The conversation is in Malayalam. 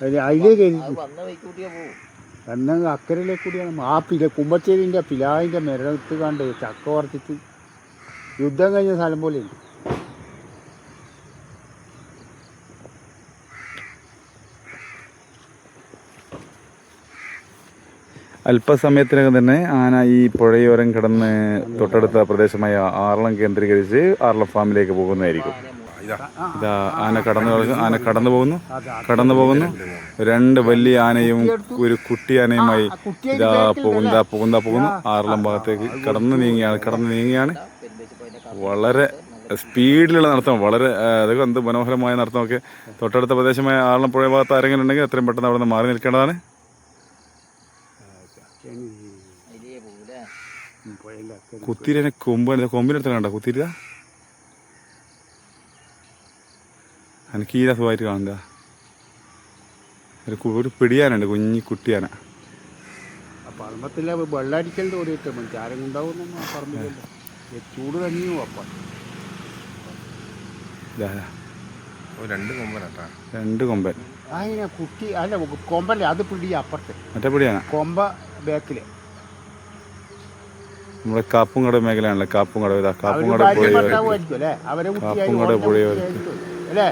അതിലേ കയറി എന്നാൽ അക്കരയിലേക്ക് കൂടിയാണ് ആ കുമ്പച്ചേരിൻ്റെ പിലാവിൻ്റെ മരത്ത് കണ്ട് ചക്ക വറുത്തിട്ട് യുദ്ധം കഴിഞ്ഞ സ്ഥലം പോലെയുണ്ട്. അല്പസമയത്തിനകം തന്നെ ആന ഈ പുഴയോരം കിടന്ന് തൊട്ടടുത്ത പ്രദേശമായ ആറളം കേന്ദ്രീകരിച്ച് ആറളം ഫാമിലേക്ക് പോകുന്നതായിരിക്കും. ഇതാ ആന കടന്നു പോകുന്നു. രണ്ട് വലിയ ആനയും ഒരു കുട്ടി ആനയുമായി ഇതാ പോകുന്നു. ആറളം ഭാഗത്തേക്ക് കടന്നു നീങ്ങിയാണ്. വളരെ സ്പീഡിലുള്ള നടത്തം, വളരെ അതൊക്കെ എന്ത് മനോഹരമായ നടത്തമൊക്കെ. തൊട്ടടുത്ത പ്രദേശമായ ആറളം പുഴ ഭാഗത്ത് ആരെങ്കിലും ഉണ്ടെങ്കിൽ എത്രയും പെട്ടെന്ന് അവിടെ നിന്ന് മാറി നിൽക്കേണ്ടതാണ്. കുത്തിരിനെ കൊമ്പിനെടുത്ത് കണ്ട കുത്തിരി എനിക്ക് ഈ രസമായിട്ട് കാണുക. ഒരു പിടിയാനുണ്ട്, കുഞ്ഞി കുട്ടിയാന. പറമ്പത്തിലെ വെള്ളടിക്കൽ തോടിയിട്ട് ആരും ഉണ്ടാവുന്ന പറമ്പിലല്ല, ചൂട് തന്നെയും അപ്പം രണ്ട് കൊമ്പൻ. അതിനെ കുട്ടി അല്ല കൊമ്പല്ലേ, അത് പിടി അപ്പുറത്ത് മറ്റേ പിടിയാന. കൊമ്പ ബാക്കില് നമ്മുടെ കാപ്പുംകട മേഖലയാണല്ലേ. കാപ്പുംകട പുഴ അല്ലേ.